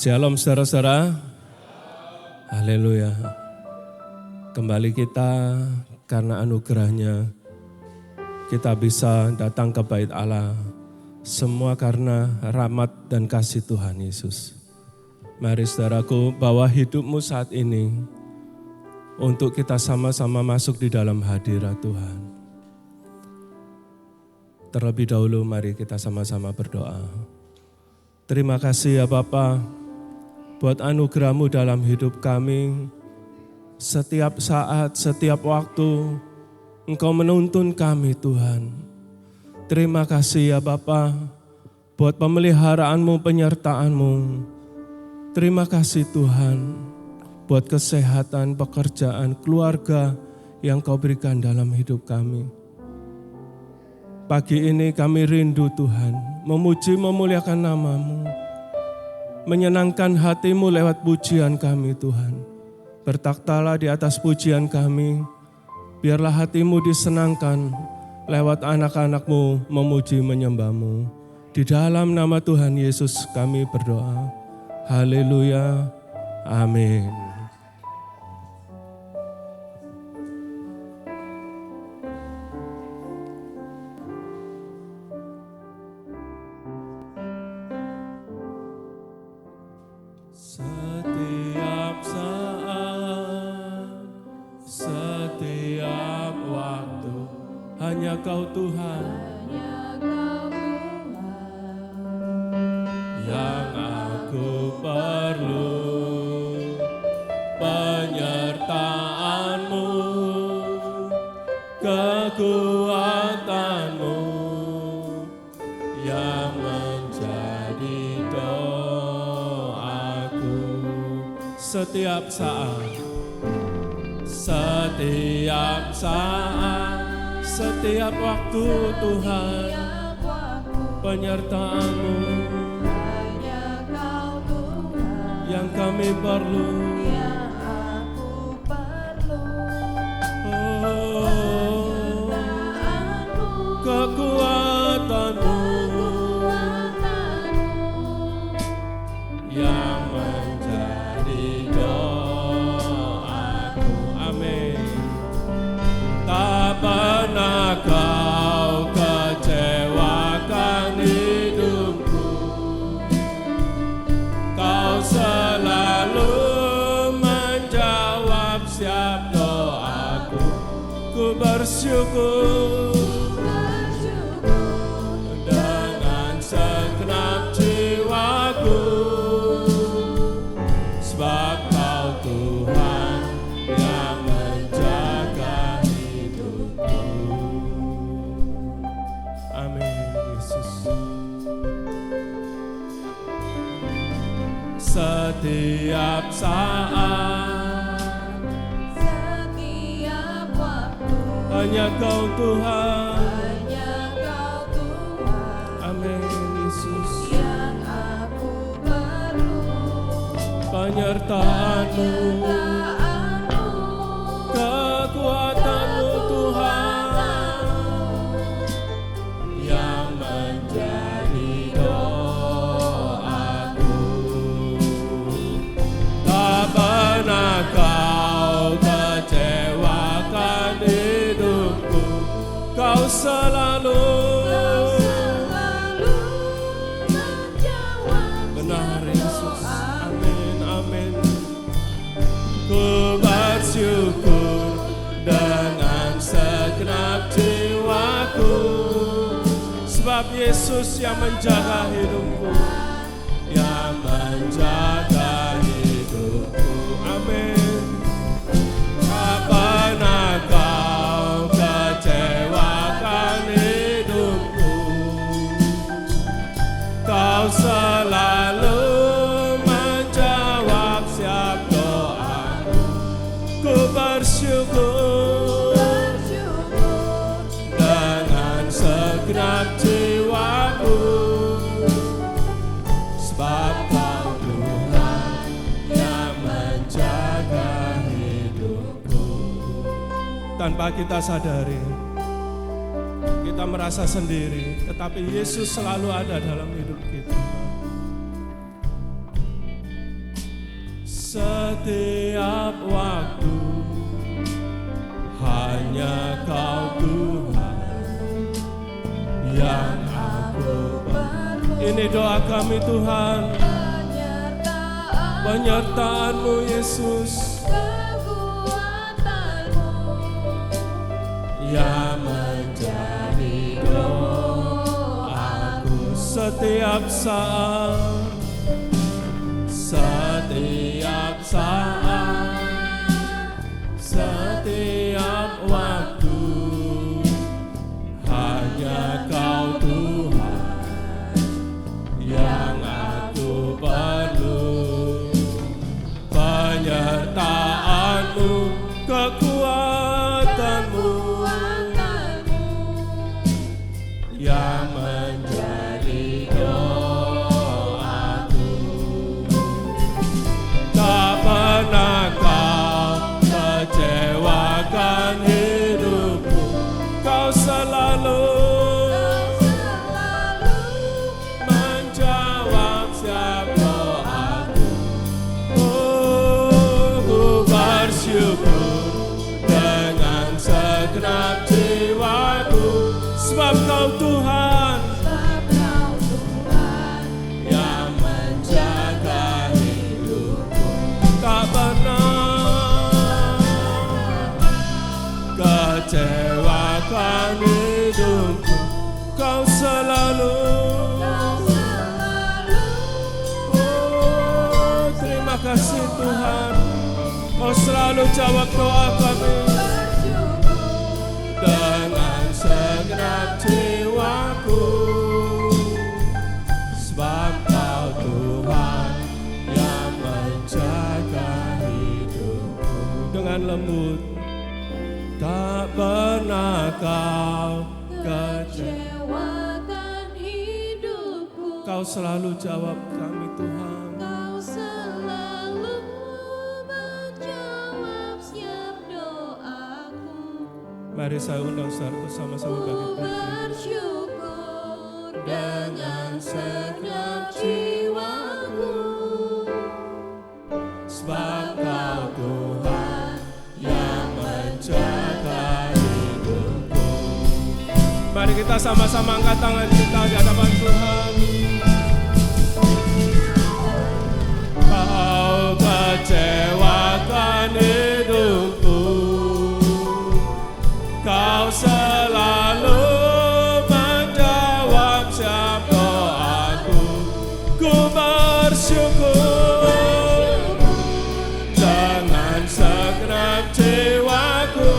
Shalom saudara-saudara. Haleluya. Kembali kita karena anugerahnya kita bisa datang ke bait Allah. Semua karena rahmat dan kasih Tuhan Yesus. Mari saudaraku, bawa hidupmu saat ini untuk kita sama-sama masuk di dalam hadirat Tuhan. Terlebih dahulu mari kita sama-sama berdoa. Terima kasih ya Bapa buat anugerah-Mu dalam hidup kami. Setiap saat, setiap waktu Engkau menuntun kami Tuhan. Terima kasih ya Bapa buat pemeliharaan-Mu, penyertaan-Mu. Terima kasih Tuhan buat kesehatan, pekerjaan, keluarga yang Kau berikan dalam hidup kami. Pagi ini kami rindu Tuhan, memuji memuliakan nama-Mu, menyenangkan hati-Mu lewat pujian kami Tuhan. Bertaktalah di atas pujian kami, biarlah hati-Mu disenangkan lewat anak-anak-Mu memuji menyembah-Mu. Di dalam nama Tuhan Yesus kami berdoa. Haleluya. Amin. Setiap saat, setiap waktu, hanya Kau Tuhan, yang aku perlu, penyertaan-Mu, kekuatan-Mu, yang menjadi doaku. Setiap saat, setiap saat, setiap waktu Tuhan, penyertaan-Mu, yang kami perlu, oh, kekuatan-Mu, yang menjadi doaku. Amin. Tak pernah Kau kecewakan hidupku, Kau selalu menjawab setiap doaku. Ku bersyukur dengan segenap jiwaku, sebab Kau Tuhan yang menjaga hidupku. Amin Yesus. Setiap saat, setiap waktu, hanya Kau Tuhan. hanya Kau Tuhan, Amin Yesus. yang aku perlu, Penyertaan-Mu, penyertaan-Mu, kekuatan-Mu Tuhan, yang menjadi doaku. Tak pernah Kau kecewakan hidupku, Kau selalu menjawab benar setiap Yesus. doa. Amin, amin. Ku bersyukur dengan segenap jiwaku, sebab Yesus yang menjaga hidupku, yang menjaga hidupku. Amin. Tak pernah Kau kecewakan hidupku, Kau selalu menjawab setiap doaku. Ku bersyukur dengan segenap jiwaku, sebab Kau Tuhan yang menjaga hidupku. Tanpa kita sadari, kita merasa sendiri, tetapi Yesus selalu ada dalam hidup kita. setiap waktu. Hanya Kau Tuhan yang aku perlu. Ini doa kami Tuhan, penyertaan-Mu Yesus, kekuatan-Mu yang menjadi doaku setiap saat, setiap saat, setiap waktu. Hanya Kau Tuhan yang aku perlu, penyertaan-Mu, kekuatan-Mu yang menjadi doaku. Tak pernah Kau kecewakan hidupku, Kau selalu menjawab setiap doaku. Oh, ku bersyukur dengan segenap jiwaku, sebab Kau Tuhan yang menjaga hidupku. Tak pernah kecewakan hidupku, Kau selalu. Oh, terima kasih Tuhan, Kau selalu jawab doa kami dengan segenap jiwaku, sebab Kau Tuhan yang menjaga hidupku. Dengan lembut, tak pernah Kau kecewakan hidupku. Kau selalu jawab kami Tuhan. Kau selalu menjawab setiap doaku. Mari saya undang saudara sama-sama bagi Ku berdiri. bersyukur dengan segenap jiwaku, Sebab Kau Tuhan yang menjaga hidupku. Mari kita sama-sama angkat tangan kita di hadapan Tuhan. Kau kecewakan hidupku, Kau selalu menjawab setiap doaku. Ku bersyukur dengan segenap jiwaku,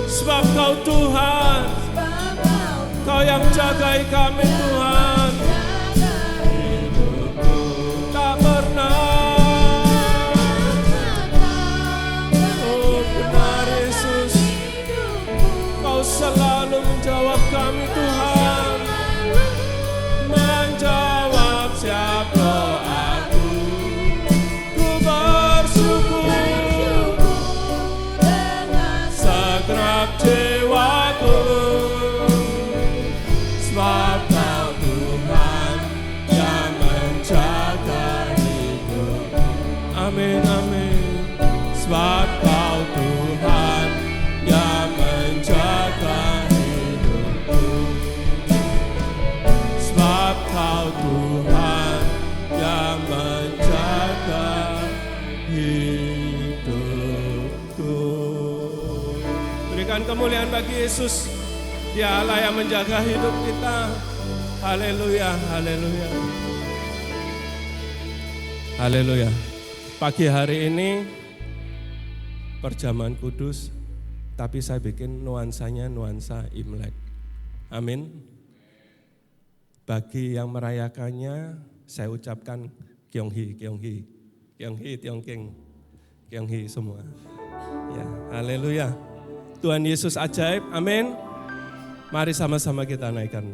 sebab Kau Tuhan, Kau yang jagai kami Tuhan. Tak pernah, oh benar Yesus, Kau selalu menjawab kami Tuhan, menjawab setiap doaku. Ku bersyukur segenap jiwaku, sebab Kau Tuhan yang menjaga hidupku. Amin, amin. Sebab Kau Tuhan yang menjaga hidupku, sebab Kau Tuhan yang menjaga hidupku. Berikan kemuliaan bagi Yesus, Dia Allah yang menjaga hidup kita. Haleluya, haleluya. Haleluya. Pagi hari ini perjamuan kudus, tapi saya bikin nuansanya nuansa Imlek. Amin. Bagi yang merayakannya, saya ucapkan Kyonghi, Kyonghi, Kyonghi, Tiongking, Kyonghi semua. Ya, haleluya. Tuhan Yesus ajaib, amin. Mari sama-sama kita naikkan.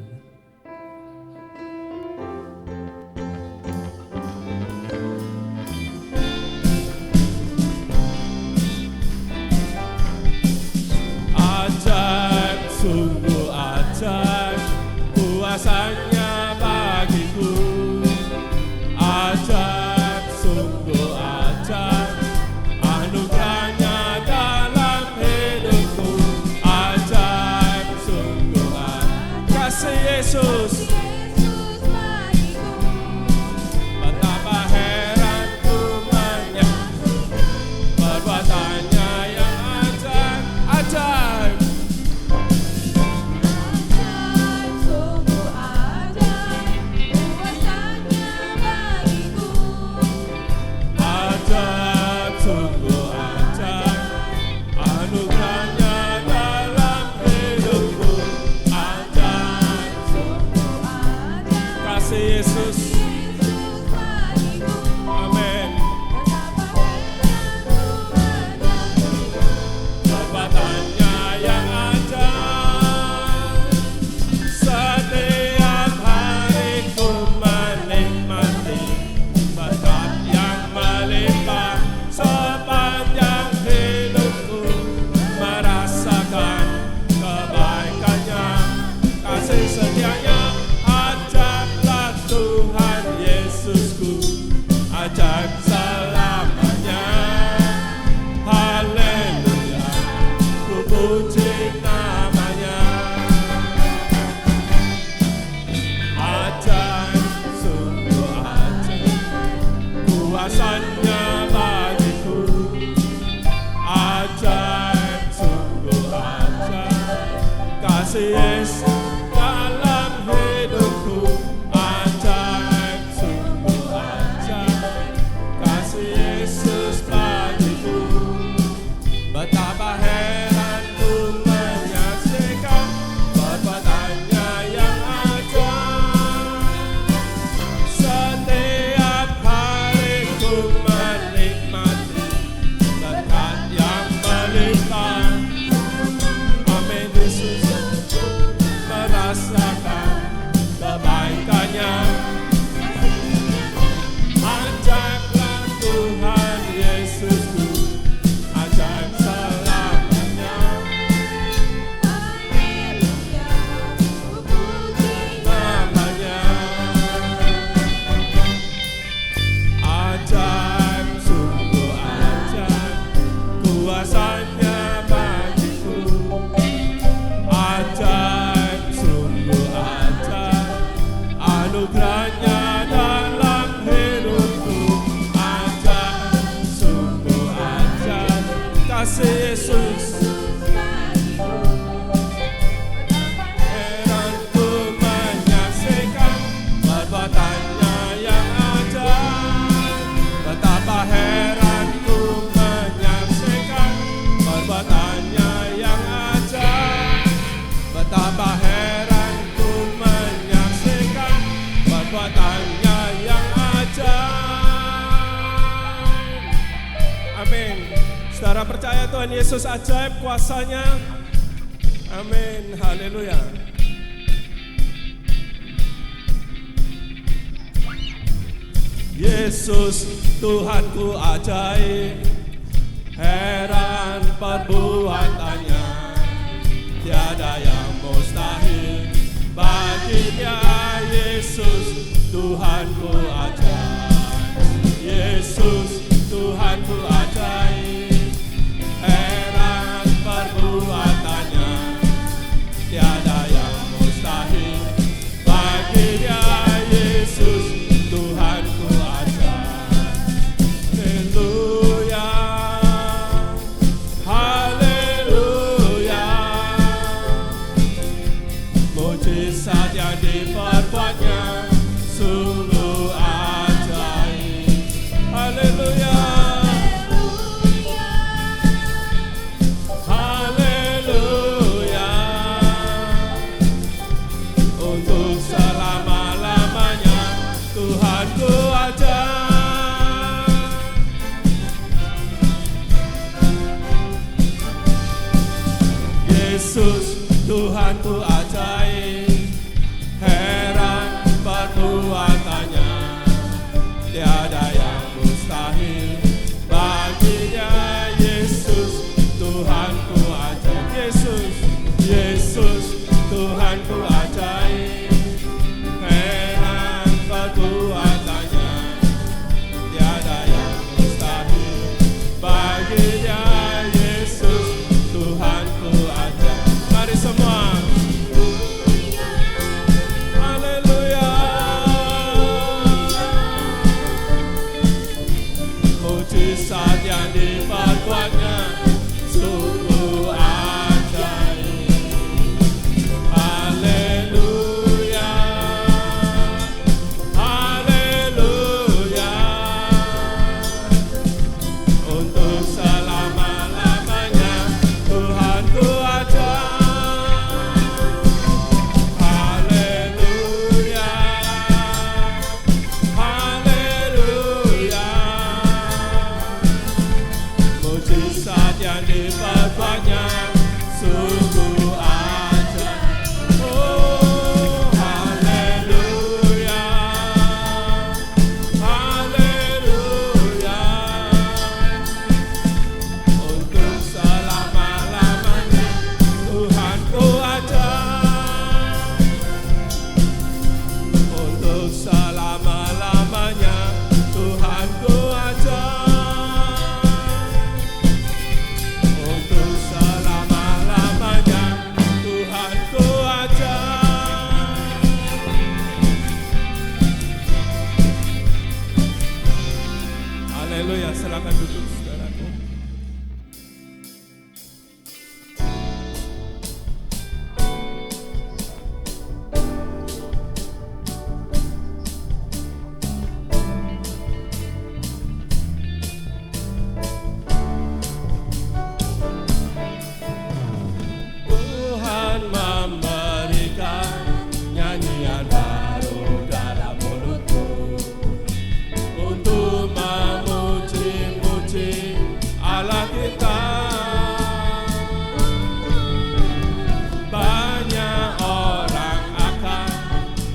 Ajaib, sungguh ajaib, kuasanya bagiku. Ajaib, sungguh ajaib, Yesus. Yesus bagiku. Betapa heran ku menyaksikan perbuatannya yang ajaib. Ajaib, sungguh ajaib, kuasanya bagiku. Ajaib, sungguh ajaib, anugerahnya dalam hidupku. Ajaib, Sungguh ajaib, kasih Yesus. Yesus bagiku. Amin. Betapa heran ku menyaksikan Perbuatannya yang ajaib. Setiap hari ku menikmati berkat yang melimpah. Sepanjang hidupku merasakan kebaikannya, kasih setianya. Ajaiblah Tuhan Yesusku, ajaib selamanya. Haleluya, ku puji namanya. Ajaib, sungguh ajaib, kuasanya bagiku. Ajaib, sungguh ajaib, kasih Yesus dalam hidupku. Ajaib, sungguh ajaib, kasih Yesus bagiku. Betapa heran ku menyaksikan perbuatannya yang ajaib. Setiap hari ku menikmati berkat yang melimpah. Amin. Yesus merasakan kebaikannya. Ajaiblah Tuhan Yesusku, ajaib selamanya. Haleluya, ku puji Namanya ajaib, sungguh ajaib, kuasanya bagiku. Ajaib, sungguh ajaib, anugerahnya dalam hidupku. Ajaib, sungguh ajaib, kasih Yesus. bagiku. Betapa Heran ku menyaksikan perbuatannya yang ajaib. Betapa heran ku menyaksikan perbuatannya yang ajaib. Betapa heran ku menyaksikan perbuatannya yang ajaib. Amin. Saudara percaya Tuhan Yesus ajaib kuasanya. Amin, haleluya. Yesus Tuhanku ajaib, heran perbuatannya, tiada yang mustahil baginya. Yesus Tuhanku ajaib, Yesus Tuhanku ajaib, heran perbuatannya, tiada yang mustahil baginya. Yesus Tuhanku ajaib. Haleluya, haleluya, mujizat yang diperbuatnya sungguh ajaib. Haleluya, haleluya, untuk selama-lamanya Tuhanku ajaib. Yesus Tuhanku ajaib, heran perbuatannya, tiada yang mustahil baginya. Yesus Tuhanku ajaib, Yesus, Yesus Tuhanku ajaib, heran perbuatannya, tiada yang mustahil baginya. Yesus Tuhanku ajaib. Mari semua duduk saudaraku. Tuhan memberikan nyanyian baru dalam mulutku untuk memuji-muji Allah kita. Banyak orang akan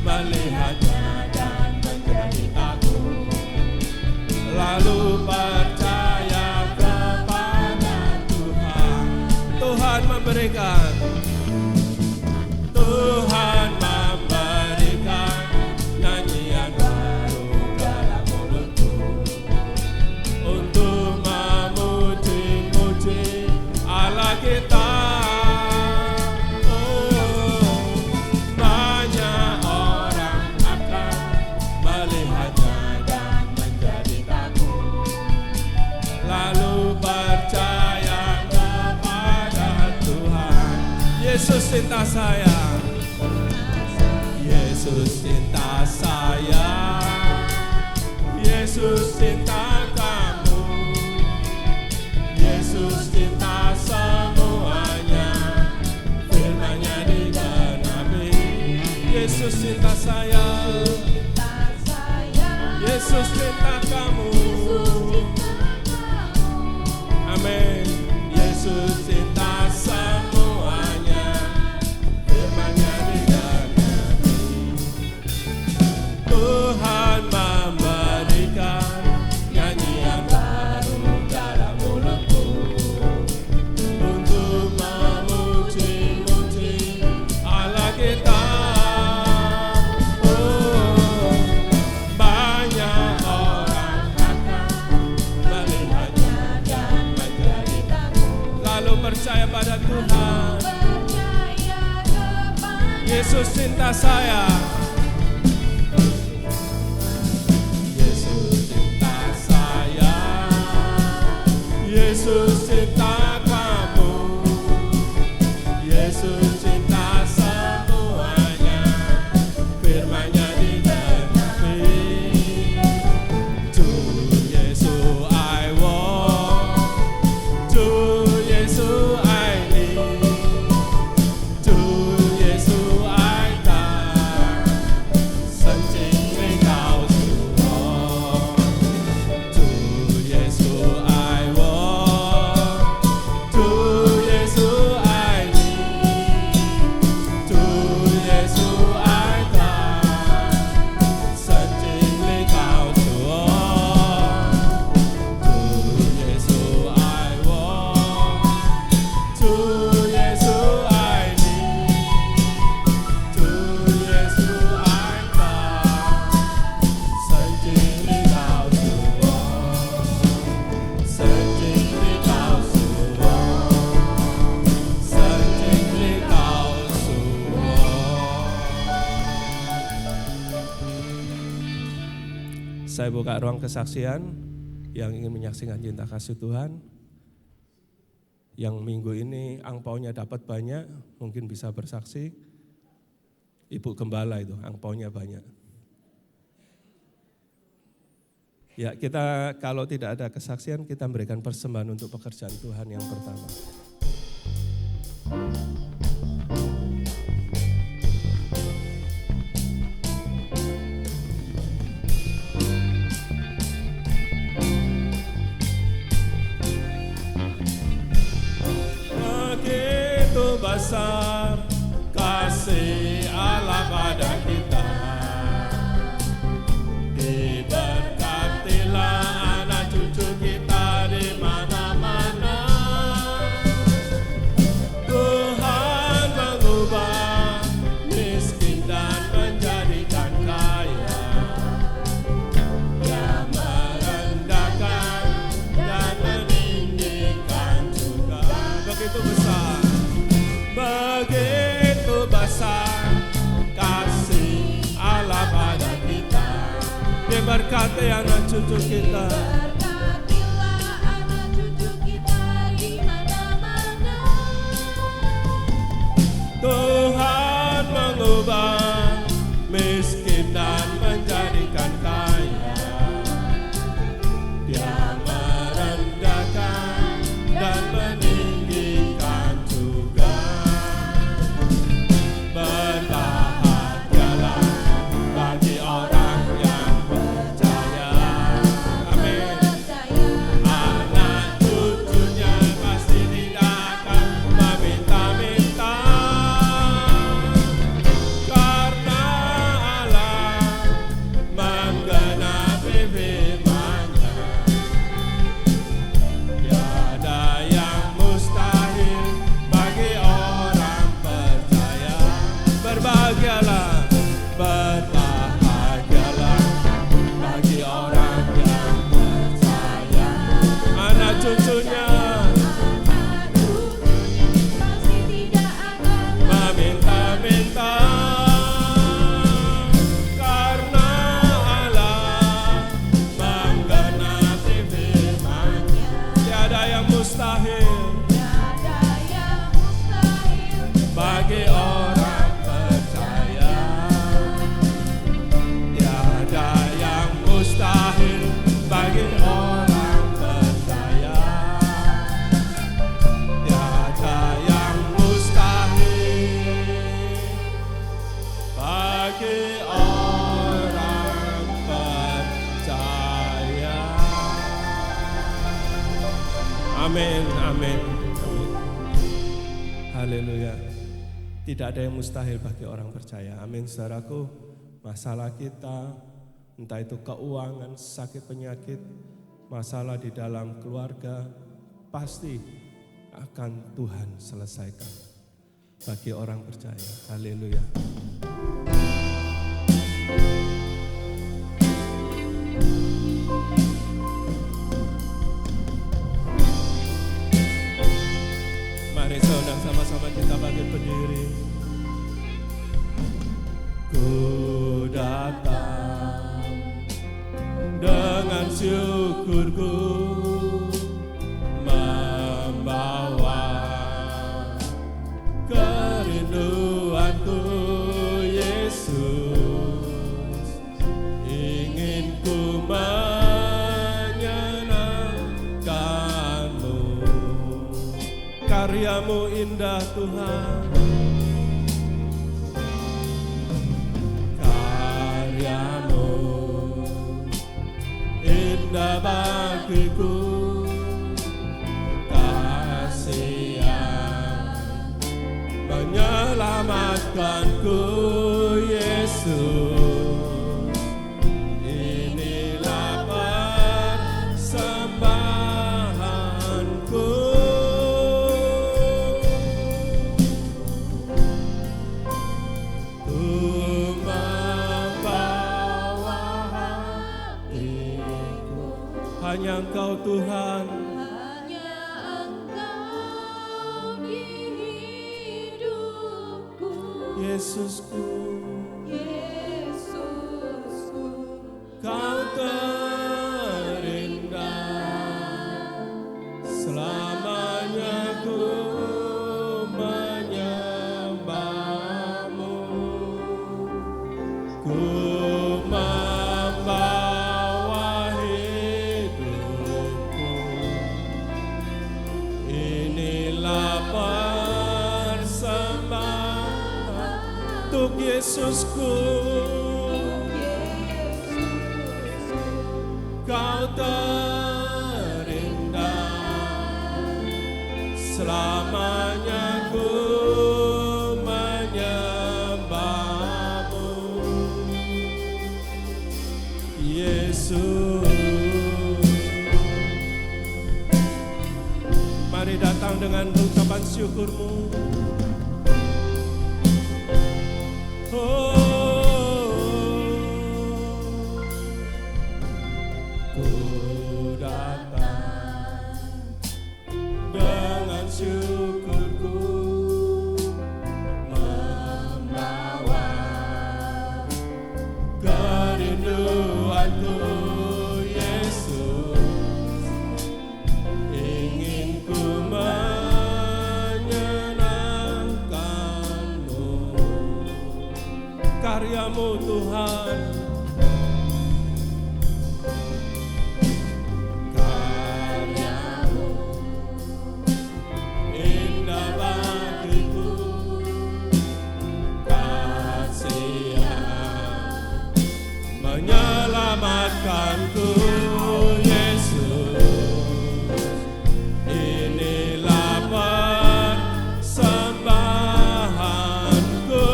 melihatnya dan menjadi takut, lalu percaya kepada Tuhan. Tuhan memberikan nyanyian baru dalam mulutku untuk memuji-muji Allah kita. Banyak orang akan melihatnya dan menjadi takut, lalu percaya kepada Tuhan. Yesus cinta saya, Yesus cinta saya, Yesus cinta kamu, Yesus cinta semuanya, firman-Nya digenapi. Yesus cinta saya, Yesus cinta kamu, amin. Yesus cinta semuanya, firman-Nya digenapi. Tuhan memberikan nyanyian baru dalam mulutku untuk memuji-muji Allah kita. Banyak orang akan melihatnya dan menjadi takut, lalu percaya pada Tuhan. Yesus cinta saya, Yesus cinta saya, Yesus cinta kamu, Yesus cinta semuanya, firman-Nya digenapi. To Yesus I want, to Yesus I need, to Yesus I come, searching without you. To Yesus I want, to Yesus I need, to Yesus I come, searching without you. To Yesus I want, to Yesus I need, to Yesus I come, searching without you. Searching without you. Searching without you. Saya buka ruang kesaksian yang ingin menyaksikan cinta kasih Tuhan. Yang minggu ini angpaunya dapat banyak, mungkin bisa bersaksi. Ibu Gembala itu angpaunya banyak. Ya, kita kalau tidak ada kesaksian, kita memberikan persembahan untuk pekerjaan Tuhan yang pertama. Begitu besar kasih Allah pada kita, diberkatilah anak cucu kita di mana-mana. Tuhan mengubah miskin dan menjadikan kaya, Dia merendahkan dan meninggikan juga. Begitu besar, begitu besar kasih Allah pada kita. Dia berkati anak cucu kita. Berkatilah mengubah miskin dan menjadikan kaya. Dia merendahkan dan meninggikan juga. Berbahagialah bagi orang yang percaya. Amin. Anak cucunya pasti tidak akan meminta-minta, karena Allah menggenapi firman-Nya. Tiada yang mustahil bagi orang percaya. Berbahagialah, berbahagialah bagi orang yang percaya. Anak cucunya pasti tidak akan meminta-minta, karena Allah menggenapi firman-Nya. Tiada yang mustahil tiada yang mustahil bagi orang percaya. Tiada yang mustahil bagi orang percaya. Tiada yang mustahil bagi orang percaya. Amin, amin. Haleluya. Tidak ada yang mustahil bagi orang percaya. Amin, saudaraku. Masalah kita, entah itu keuangan, sakit penyakit, masalah di dalam keluarga, pasti akan Tuhan selesaikan bagi orang percaya. Haleluya. Mari saudara sama-sama kita bangkit berdiri. Ku datang dengan syukurku, membawa kerinduanku, Yesus. Ingin ku menyenangkanmu. Karyamu indah Tuhan, karyamu indah bagiku. Kasih yang menyelamatkanku, Yesus. Inilah persembahanku. Hanya Engkau Tuhan, hanya Engkau di hidupku, Yesusku. Yesusku. Kau terindah, selamanya ku menyembahmu. Ku membawa hidupku, inilah persembahan untuk Yesusku. Kau terindah, selamanya ku menyembahmu, Yesus. Mari datang dengan ucapan syukurmu. Ku datang dengan syukurku, membawa kerinduanku, Yesus. Ingin ku menyenangkanmu. karya-karya-Mu Tuhan. Karya-Mu Indah bagiku, kasih-Yang menyelamatkanku, Yesus. Inilah persembahanku.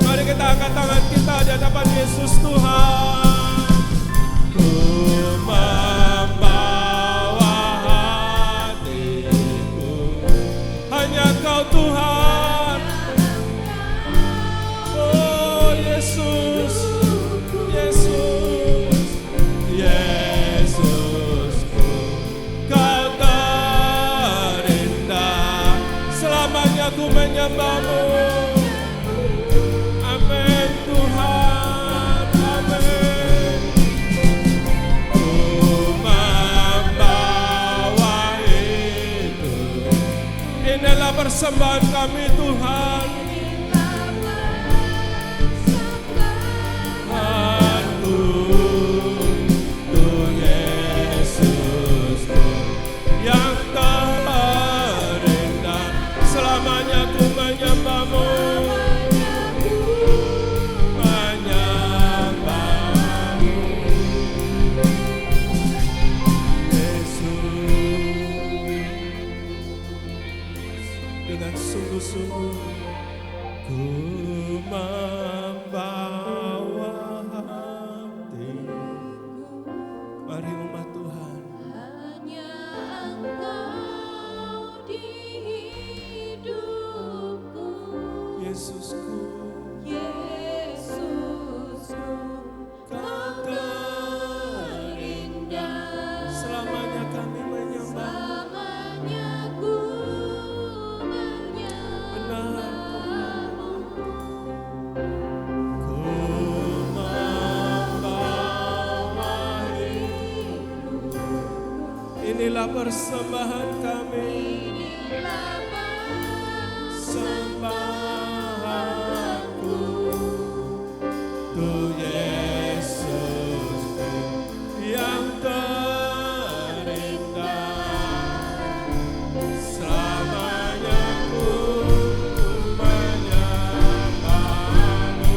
Mari kita angkat tangan kita di hadapan Yesus Tuhan. Ku membawa hatiku, hanya Kau Tuhan. Oh Yesus, Yesus, Yesusku, Kau terindah. Selamanya ku menyembah-Mu. Amin Tuhan, amin. Ku membawa itu. Inilah persembahan kami Tuhan. Tuhanku, Tuhan Yesusku yang terindah. Selamanya ku menyembah-Mu, menyembah-Mu, Yesus. Dengan sungguh-sungguh ku membawa hati. Mari umat Tuhan, hanya Engkau di hidupku, Yesusku, Yesusku, Kau terindah. selamanya kami menyembah. Selamanya ku menyembah-Mu. Ku membawa hidup. Inilah persembahan kami, Inilah sembahanku, Tuhan Yesusku yang terindah. Selamanya ku menyembah-Mu.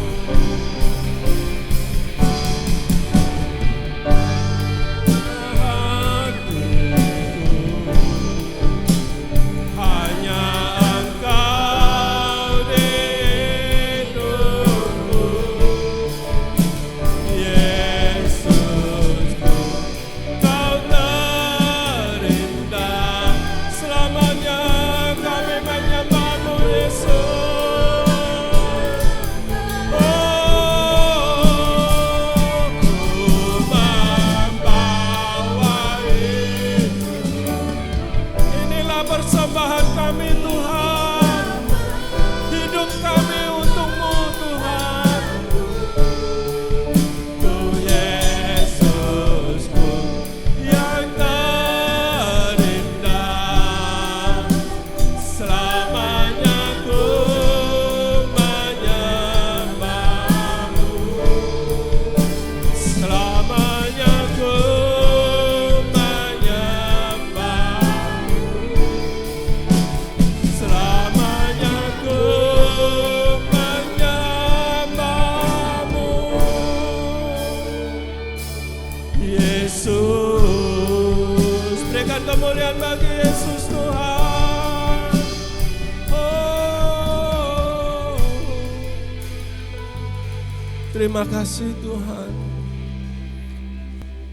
Hanya Engkau di hidupku, Yesusku, Kau terindah. Selamanya kami menyembah-Mu, Yesus. Oh, ku membawa hidup. Inilah persembahan kami Tuhan. Hidup kami untuk-Mu Tuhan. Tuhan Yesusku yang terindah. Selamanya ku menyembah-Mu. Selamanya ku menyembah-Mu. Selamanya ku menyembah-Mu, Yesus. Berikan kemuliaan bagi Yesus Tuhan. Oh, terima kasih Tuhan.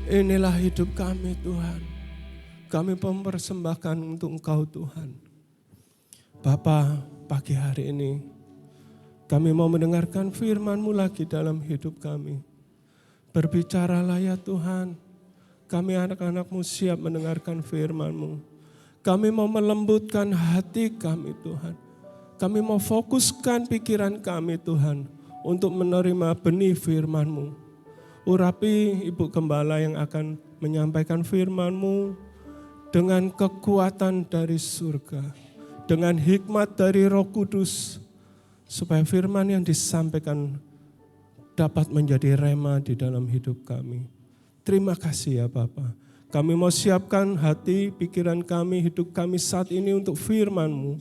Inilah hidup kami Tuhan. Kami mempersembahkan untuk Engkau Tuhan. Bapa, pagi hari ini kami mau mendengarkan firman-Mu lagi dalam hidup kami. Berbicaralah ya Tuhan, kami anak-anak-Mu siap mendengarkan firman-Mu. Kami mau melembutkan hati kami Tuhan. Kami mau fokuskan pikiran kami Tuhan untuk menerima benih firman-Mu. Urapi Ibu Gembala yang akan menyampaikan firman-Mu dengan kekuatan dari surga. Dengan hikmat dari Roh Kudus, supaya firman yang disampaikan dapat menjadi rema di dalam hidup kami. Terima kasih ya Bapa. Kami mau siapkan hati, pikiran kami, hidup kami saat ini untuk firman-Mu.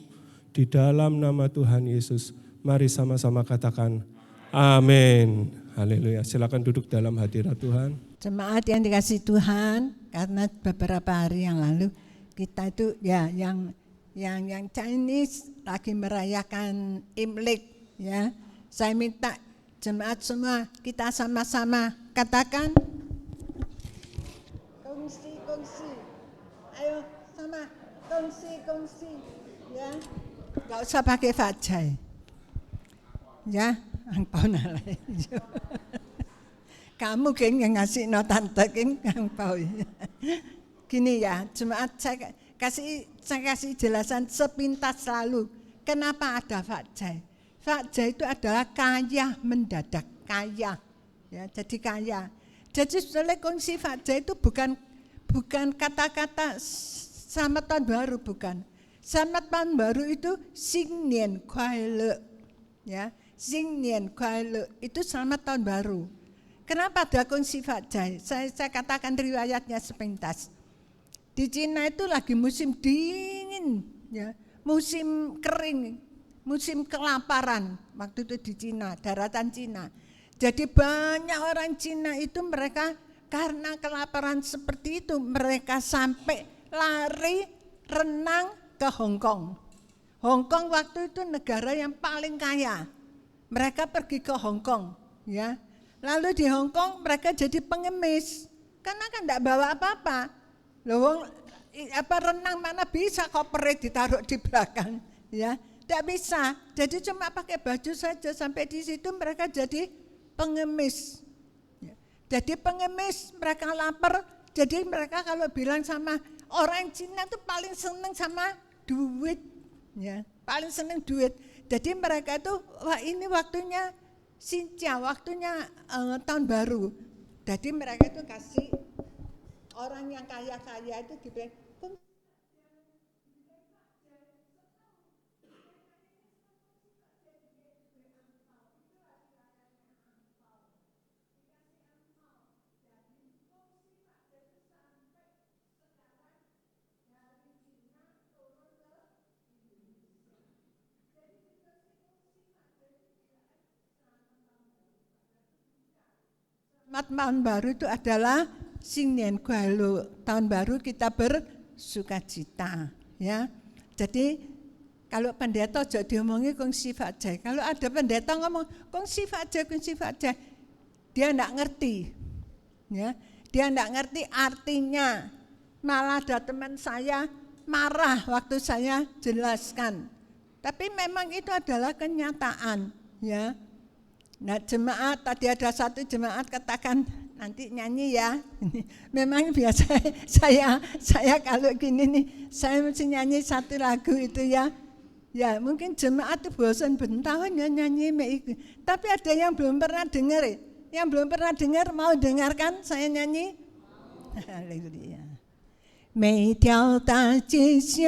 Di dalam nama Tuhan Yesus. Mari sama-sama katakan amin. Haleluya. Silakan duduk dalam hadirat Tuhan. Jemaat yang dikasih Tuhan, karena beberapa hari yang lalu kita itu ya yang Chinese lagi merayakan Imlek ya. Saya minta jemaat semua kita sama-sama katakan kongsi. Ayo sama kongsi ya. Enggak usah pakai fajai. Ya, angpau nalai. Kamu yang ngasih no tante angpau. Gini ya, jemaat saya kasih jelasan sepintas lalu. Kenapa ada fajai? Fajai itu adalah kaya mendadak, kaya. Ya, jadi kaya. Jadi setelah kongsi fajai itu bukan kata-kata selamat tahun baru, bukan. Selamat tahun baru itu Xingnian Kuai-le. Ya, Xingnian Kuai-le itu selamat tahun baru. Kenapa ada kongsi fajai? Saya katakan riwayatnya sepintas. Di Cina itu lagi musim dingin, ya, musim kering, musim kelaparan. Waktu itu di Cina, daratan Cina. Jadi banyak orang Cina itu mereka karena kelaparan seperti itu, mereka sampai lari renang ke Hong Kong. Hong Kong waktu itu negara yang paling kaya. Mereka pergi ke Hong Kong, ya. Lalu di Hong Kong mereka jadi pengemis, karena kan tidak bawa apa-apa. Loh, renang mana bisa kopernya ditaruh di belakang, ya, tidak bisa. Jadi cuma pakai baju saja, sampai di situ mereka jadi pengemis. Jadi pengemis, mereka lapar. Jadi mereka kalau bilang sama orang Cina itu paling seneng sama duit, ya, paling seneng duit. Jadi mereka itu, wah ini waktunya Xinjia, waktunya tahun baru. Jadi mereka itu kasih orang yang kaya-kaya itu dibilang, tahun baru itu adalah Xingnian Kuai-le, tahun baru kita bersukacita, ya. Jadi kalau pendeta aja diomongi kongsi fajai. Kalau ada pendeta ngomong kongsi fajai, dia enggak ngerti, ya. Dia enggak ngerti artinya. Malah ada teman saya marah waktu saya jelaskan. Tapi memang itu adalah kenyataan, ya. Nah jemaat, tadi ada satu jemaat katakan nanti nyanyi ya. Memang biasa saya kalau gini nih, saya mesti nyanyi satu lagu itu ya. Ya mungkin jemaat itu bosan bentahun ya nyanyi. Tapi ada yang belum pernah dengar. Yang belum pernah dengar mau dengarkan saya nyanyi. Haleluya. 每条大街小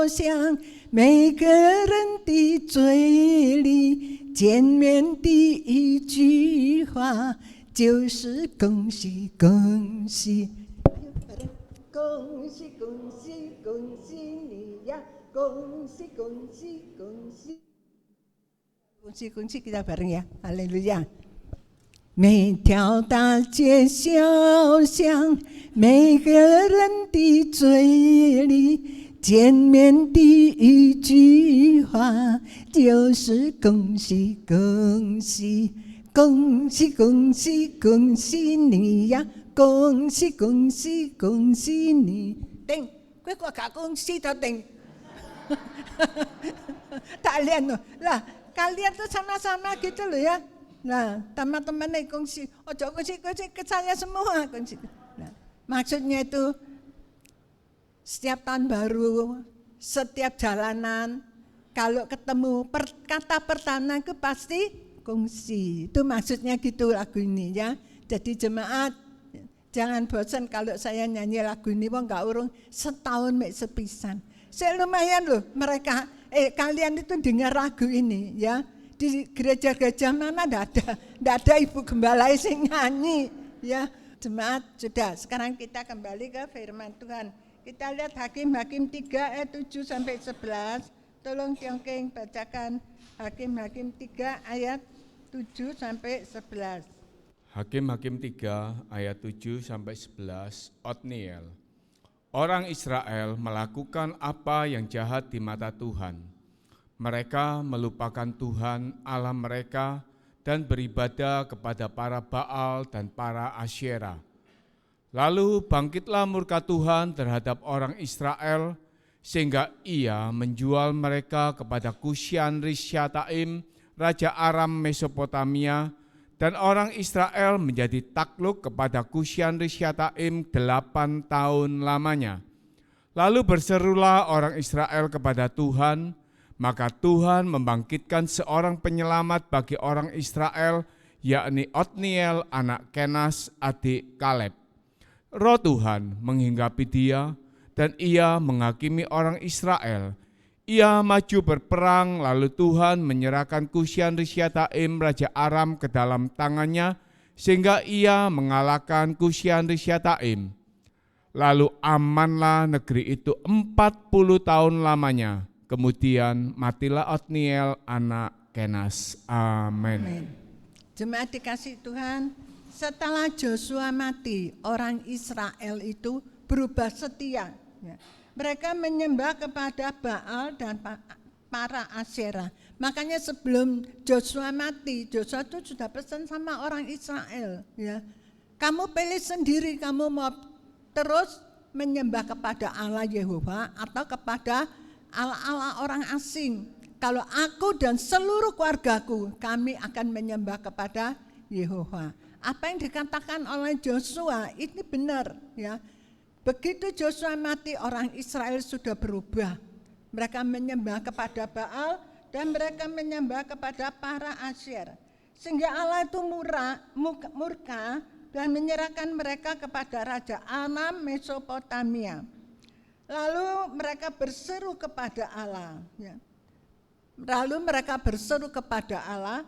巷，每个人的嘴里，见面第一句话就是恭喜恭喜，恭喜恭喜恭喜你呀，恭喜恭喜恭喜，恭喜恭喜 kita bareng ya, haleluya. 每条大街小巷，每个人的嘴里，见面第一句话就是恭喜恭喜，恭喜恭喜恭喜你呀，恭喜恭喜恭喜你。Ting, gue kok gak kongsi toh Ting? Kalian loh, lah kalian tuh sama-sama gitu loh ya. Nah, teman-teman nih kongsi, ojo kongsi ke saya semua kongsi. Nah, maksudnya itu setiap tahun baru, setiap jalanan, kalau ketemu kata pertama itu pasti kongsi. Itu maksudnya gitu lagu ini ya. Jadi jemaat jangan bosan kalau saya nyanyi lagu ini, wong gak urung setahun mek sepisan. Saya lumayan loh mereka, kalian itu dengar lagu ini ya. di gereja-gereja mana ndak ada ibu gembala yang nyanyi, ya. Jemaat, sudah. Sekarang kita kembali ke firman Tuhan. Kita lihat Hakim-Hakim 3 ayat 7 sampai 11. Tolong Tiongkeng bacakan Hakim-Hakim 3 ayat 7 sampai 11. Hakim-Hakim 3 ayat 7 sampai 11. Otniel. Orang Israel melakukan apa yang jahat di mata Tuhan. Mereka melupakan Tuhan Allah mereka dan beribadah kepada para Baal dan para Asyera. Lalu bangkitlah murka Tuhan terhadap orang Israel, sehingga ia menjual mereka kepada Kusyan Rishyataim, Raja Aram Mesopotamia, dan orang Israel menjadi takluk kepada Kusyan Rishyataim 8 tahun lamanya. Lalu berserulah orang Israel kepada Tuhan, maka Tuhan membangkitkan seorang penyelamat bagi orang Israel, yakni Otniel anak Kenas adik Kaleb. Roh Tuhan menghinggapi dia dan ia menghakimi orang Israel. Ia maju berperang, lalu Tuhan menyerahkan Kusyan Rishyataim Raja Aram ke dalam tangannya, sehingga ia mengalahkan Kusyan Rishyataim. Lalu amanlah negeri itu 40 tahun lamanya. Kemudian matilah Otniel anak Kenas. Amin. Amin. Jemaat dikasih Tuhan, setelah Joshua mati, orang Israel itu berubah setia. Ya. Mereka menyembah kepada Baal dan para Asyera. Makanya sebelum Joshua mati, Joshua itu sudah pesan sama orang Israel. Ya. Kamu pilih sendiri, kamu mau terus menyembah kepada Allah Yehova atau kepada Allah-Allah orang asing. Kalau aku dan seluruh keluargaku, kami akan menyembah kepada Yehova. Apa yang dikatakan oleh Joshua ini benar, ya. Begitu Joshua mati, orang Israel sudah berubah. Mereka menyembah kepada Baal dan mereka menyembah kepada para Asyer. Sehingga Allah itu murka dan menyerahkan mereka kepada Raja Aram Mesopotamia. Lalu mereka berseru kepada Allah. Ya. Lalu mereka berseru kepada Allah,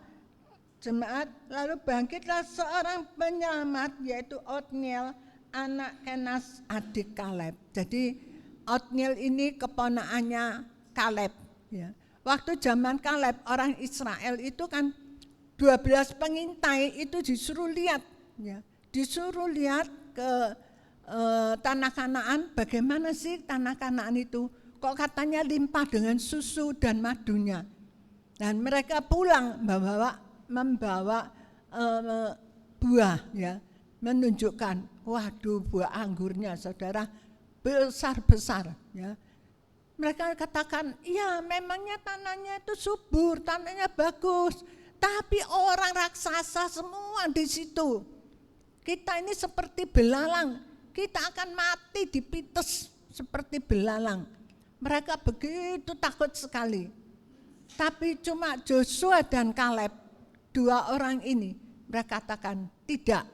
jemaat, lalu bangkitlah seorang penyelamat, yaitu Otniel, anak Kenas, adik Kaleb. Jadi Otniel ini keponakannya Kaleb. Ya. Waktu zaman Kaleb, orang Israel itu kan 12 pengintai itu disuruh lihat. Ya. Disuruh lihat ke tanah Kanaan, bagaimana sih tanah Kanaan itu? Kok katanya limpah dengan susu dan madunya. Dan mereka pulang membawa buah, ya, menunjukkan, waduh buah anggurnya saudara besar-besar. Ya. Mereka katakan, ya memangnya tanahnya itu subur, tanahnya bagus, tapi orang raksasa semua di situ. Kita ini seperti belalang. Kita akan mati dipites seperti belalang. Mereka begitu takut sekali. Tapi cuma Joshua dan Kaleb, dua orang ini, mereka katakan tidak.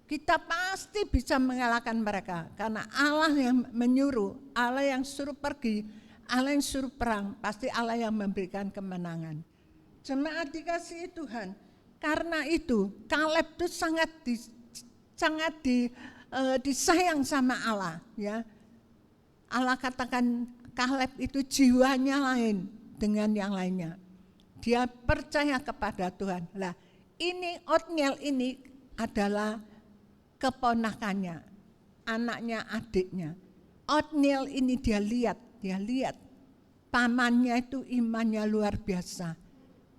Kita pasti bisa mengalahkan mereka. Karena Allah yang menyuruh, Allah yang suruh pergi, Allah yang suruh perang, pasti Allah yang memberikan kemenangan. Jemaat dikasihi Tuhan, karena itu Kaleb itu sangat disayang sama Allah, ya. Allah katakan Kaleb itu jiwanya lain dengan yang lainnya. Dia percaya kepada Tuhan. Lah, ini Otniel ini adalah keponakannya, anaknya, adiknya. Otniel ini dia lihat pamannya itu imannya luar biasa.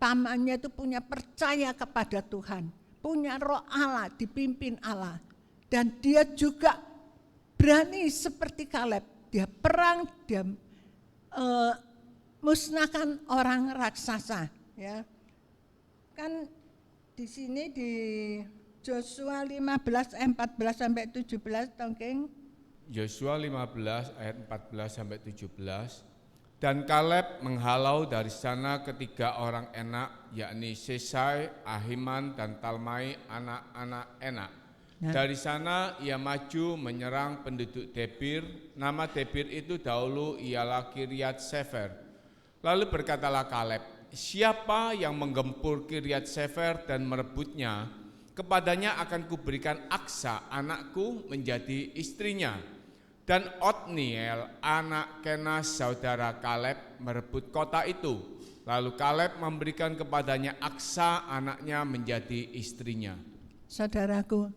Pamannya itu punya percaya kepada Tuhan, punya roh Allah, dipimpin Allah. Dan dia juga berani seperti Kaleb. Dia perang, dia musnahkan orang raksasa. Ya. Kan di sini di Joshua 15 ayat 14 sampai 17, Tongking. Yosua 15 ayat 14 sampai 17. Dan Kaleb menghalau dari sana ketiga orang Enak, yakni Sesai, Ahiman, dan Talmai, anak-anak Enak. Dari sana ia maju menyerang penduduk Debir. Nama Debir itu dahulu ialah Kiryat Sefer. Lalu berkatalah Kaleb, siapa yang menggempur Kiryat Sefer dan merebutnya, kepadanya akan kuberikan Aksa anakku menjadi istrinya. Dan Otniel anak Kenas saudara Kaleb merebut kota itu. Lalu Kaleb memberikan kepadanya Aksa anaknya menjadi istrinya. Saudaraku,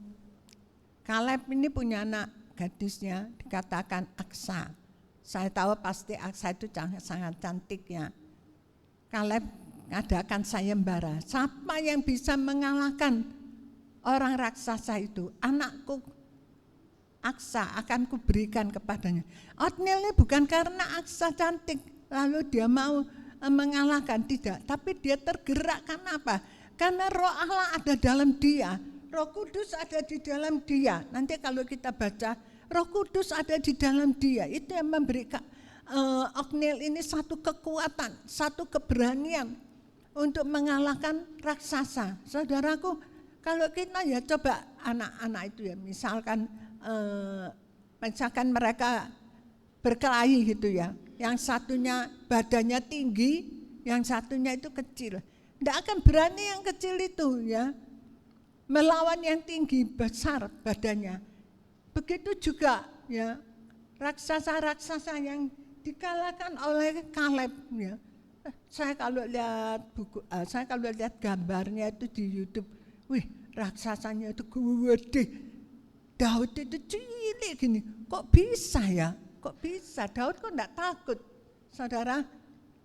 Kaleb ini punya anak gadisnya dikatakan Aksa. Saya tahu pasti Aksa itu sangat cantik ya. Kaleb mengadakan sayembara. Siapa yang bisa mengalahkan orang raksasa itu? Anakku Aksa akan kuberikan kepadanya. Otniel ini bukan karena Aksa cantik lalu dia mau mengalahkan, tidak. Tapi dia tergerak karena apa? Karena Roh Allah ada dalam dia. Roh Kudus ada di dalam dia. Nanti kalau kita baca, Roh Kudus ada di dalam dia. Itu yang memberikan Otniel ini satu kekuatan, satu keberanian untuk mengalahkan raksasa. Saudaraku, kalau kita ya coba anak-anak itu ya, misalkan mereka berkelahi gitu ya. Yang satunya badannya tinggi, yang satunya itu kecil. Tidak akan berani yang kecil itu ya melawan yang tinggi besar badannya. Begitu juga ya raksasa-raksasa yang dikalahkan oleh Kaleb ya. Saya kalau lihat gambarnya itu di YouTube, wih raksasanya itu gede. Daud itu cilik gini, kok bisa ya? Kok bisa? Daud kok enggak takut? Saudara,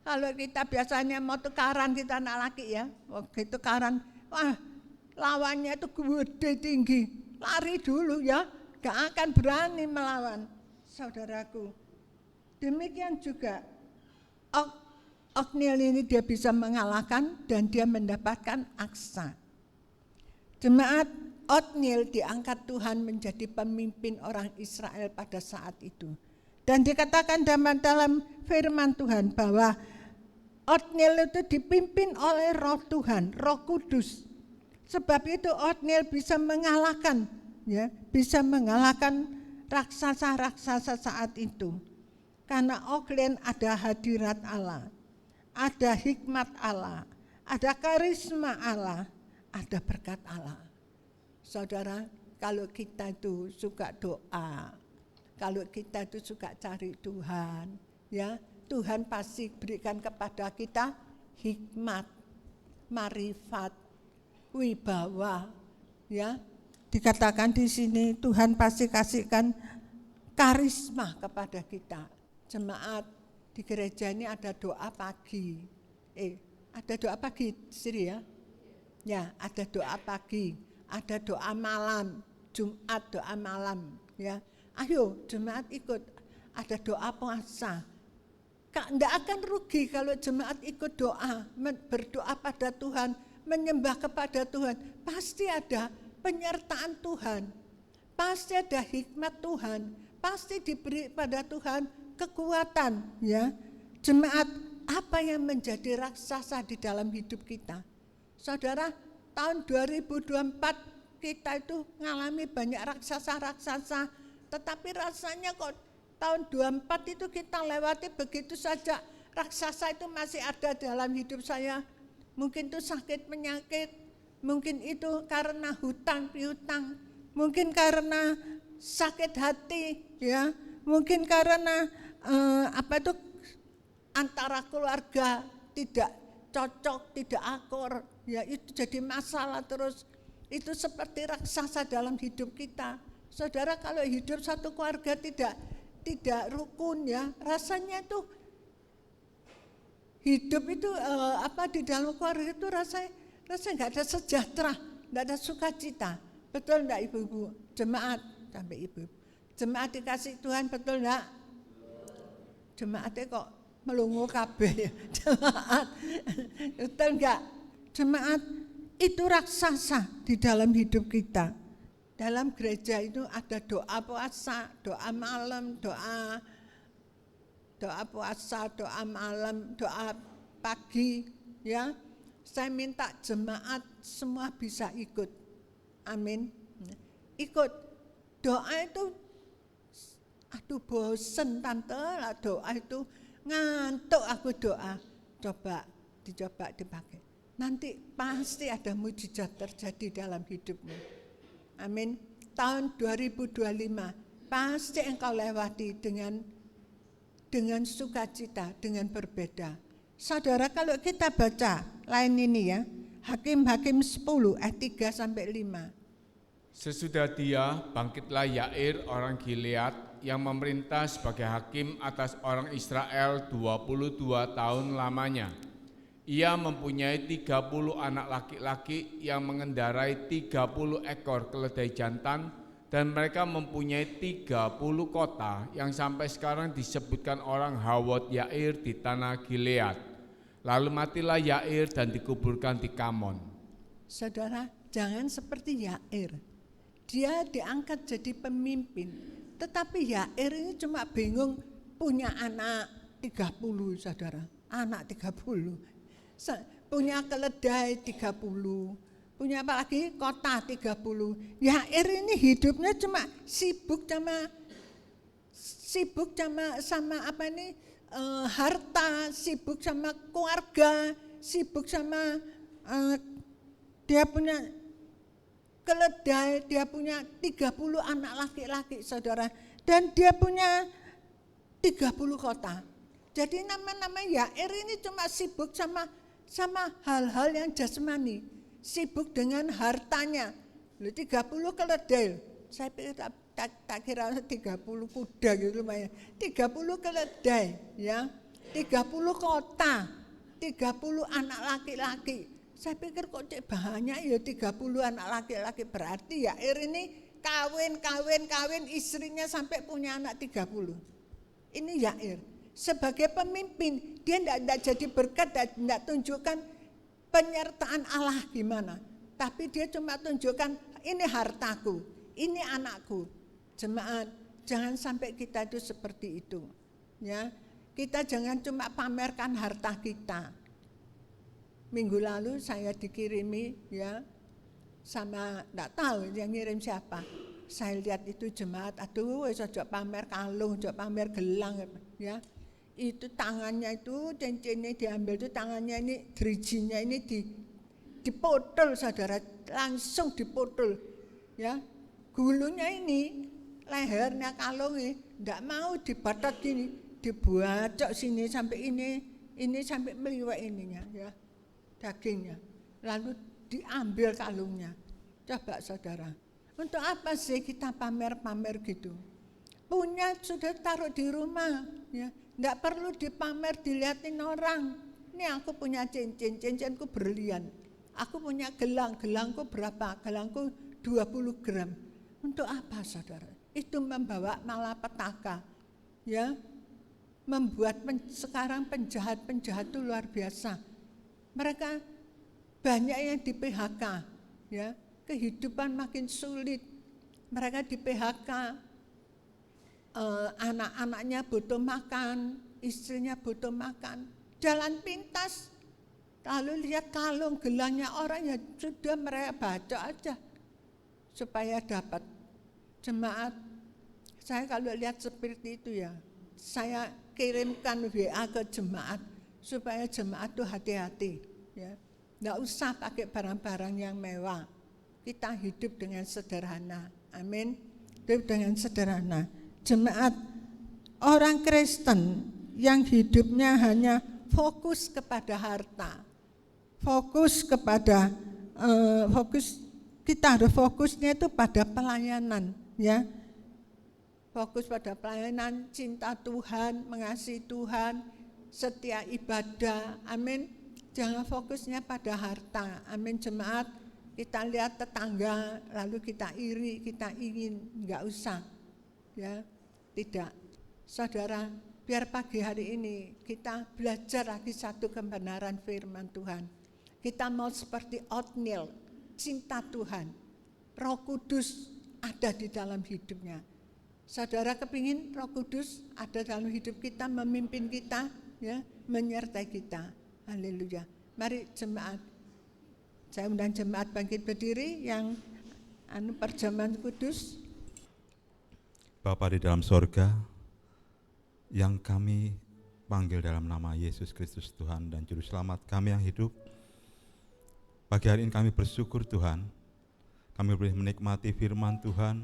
kalau kita biasanya mau tukaran kita anak laki ya, waktu tukaran, wah lawannya itu gede tinggi, lari dulu ya, gak akan berani melawan. Saudaraku, demikian juga Otniel ini dia bisa mengalahkan dan dia mendapatkan Aksa. Jemaat, Otniel diangkat Tuhan menjadi pemimpin orang Israel pada saat itu. Dan dikatakan dalam firman Tuhan bahwa Otniel itu dipimpin oleh Roh Tuhan, Roh Kudus. Sebab itu Otniel bisa mengalahkan raksasa-raksasa saat itu. Karena Otniel ada hadirat Allah, ada hikmat Allah, ada karisma Allah, ada berkat Allah. Saudara, kalau kita itu suka doa, kalau kita itu suka cari Tuhan, ya Tuhan pasti berikan kepada kita hikmat, marifat, wibawa, ya. Dikatakan di sini Tuhan pasti kasihkan karisma kepada kita. Jemaat di gereja ini ada doa pagi. Ada doa pagi, Siri ya? Ya, ada doa pagi, ada doa malam, Jumat doa malam, ya. Ayo jemaat ikut, ada doa puasa. Tidak akan rugi kalau jemaat ikut doa, berdoa pada Tuhan, menyembah kepada Tuhan. Pasti ada penyertaan Tuhan, pasti ada hikmat Tuhan, pasti diberi pada Tuhan kekuatan. Ya, jemaat, apa yang menjadi raksasa di dalam hidup kita? Saudara, tahun 2024 kita itu mengalami banyak raksasa-raksasa, tetapi rasanya kok tahun 24 itu kita lewati begitu saja. Raksasa itu masih ada dalam hidup saya. Mungkin itu sakit penyakit, mungkin itu karena hutang piutang, mungkin karena sakit hati, ya, mungkin karena antara keluarga tidak cocok, tidak akur, ya itu jadi masalah terus. Itu seperti raksasa dalam hidup kita. Saudara, kalau hidup satu keluarga tidak rukun, ya rasanya itu hidup itu di dalam keluarga itu rasanya nggak ada sejahtera, nggak ada sukacita. Betul enggak ibu-ibu? Jemaat sampai ibu. Jemaat dikasih Tuhan, betul enggak? Jemaatnya kok melungu kabeh ya. Jemaat, betul enggak? Jemaat itu raksasa di dalam hidup kita. Dalam gereja itu ada doa puasa, doa malam, doa puasa, doa malam, doa pagi, ya. Saya minta jemaat semua bisa ikut. Amin. Ikut. Doa itu bosen tante lah doa itu, ngantuk aku doa. Coba dicoba dipakai. Nanti pasti ada mujizat terjadi dalam hidupmu. Amin. Tahun 2025 pasti engkau lewati dengan sukacita, dengan berbeda. Saudara, kalau kita baca lain ini ya, Hakim-Hakim 10 ayat 3 sampai 5. Sesudah dia, bangkitlah Yair orang Gilead yang memerintah sebagai hakim atas orang Israel 22 tahun lamanya. Ia mempunyai 30 anak laki-laki yang mengendarai 30 ekor keledai jantan, dan mereka mempunyai 30 kota yang sampai sekarang disebutkan orang Hawot Yair di tanah Gilead. Lalu matilah Yair dan dikuburkan di Kamon. Saudara, jangan seperti Yair. Dia diangkat jadi pemimpin, tetapi Yair ini cuma bingung punya anak 30, saudara. Anak 30. Punya keledai 30. Punya apa lagi? Kota 30. Yair ini hidupnya cuma sibuk sama apa ini? Harta, sibuk sama keluarga, sibuk sama dia punya keledai, dia punya 30 anak laki-laki, saudara. Dan dia punya 30 kota. Jadi nama-nama Yair ini cuma sibuk sama hal-hal yang jasmani. Sibuk dengan hartanya. 30 keledai. Saya pikir tak kira 30 kuda gitu lumayan. 30 keledai, ya. 30 kota. 30 anak laki-laki. Saya pikir kok cek banyak ya 30 anak laki-laki, berarti Yair ini kawin istrinya sampai punya anak 30. Ini Yair. Sebagai pemimpin, dia tidak jadi berkat, tidak tunjukkan penyertaan Allah gimana. Tapi dia cuma tunjukkan ini hartaku, ini anakku. Jemaat, jangan sampai kita itu seperti itu. Ya, kita jangan cuma pamerkan harta kita. Minggu lalu saya dikirimi ya sama enggak tahu yang ngirim siapa. Saya lihat itu jemaat, aduh wis aja pamer kalung, aja pamer gelang ya. Itu tangannya itu cincinnya diambil, itu tangannya ini derijinya ini dipotol, saudara, langsung dipotol ya. Gulunya ini lehernya kalung ini enggak mau dibatat gini, dibuacok sini sampai ini sampai meliwak ininya ya. Dagingnya, lalu diambil kalungnya. Coba saudara, untuk apa sih kita pamer-pamer gitu? Punya sudah taruh di rumah, ya, nggak perlu dipamer, dilihatin orang. Ini aku punya cincinku berlian. Aku punya gelangku berapa? Gelangku 20 gram. Untuk apa saudara? Itu membawa malapetaka, ya, membuat sekarang penjahat itu luar biasa. Mereka banyak yang di PHK, ya, kehidupan makin sulit. Mereka di PHK, anak-anaknya butuh makan, istrinya butuh makan. Jalan pintas, lalu lihat kalung gelangnya orang, ya sudah mereka baca aja supaya dapat. Jemaat, saya kalau lihat seperti itu ya, saya kirimkan WA ke jemaat supaya jemaat itu hati-hati, ya. Nggak usah pakai barang-barang yang mewah. Kita hidup dengan sederhana. Amin. Hidup dengan sederhana. Jemaat, orang Kristen yang hidupnya hanya fokus kepada harta, kita harus fokusnya itu pada pelayanan, ya. Fokus pada pelayanan, cinta Tuhan, mengasihi Tuhan, setia ibadah, amin. Jangan fokusnya pada harta, amin jemaat. Kita lihat tetangga, lalu kita iri, kita ingin, enggak usah, ya, tidak. Saudara, biar pagi hari ini kita belajar lagi satu kebenaran firman Tuhan. Kita mau seperti Othniel, cinta Tuhan, Roh Kudus ada di dalam hidupnya. Saudara kepingin Roh Kudus ada dalam hidup kita, memimpin kita, ya, menyertai kita. Haleluya. Mari jemaat, saya undang jemaat bangkit berdiri yang perjamuan kudus. Bapa di dalam sorga, yang kami panggil dalam nama Yesus Kristus Tuhan dan Juru Selamat kami yang hidup. Pagi hari ini kami bersyukur Tuhan, kami boleh menikmati firman Tuhan,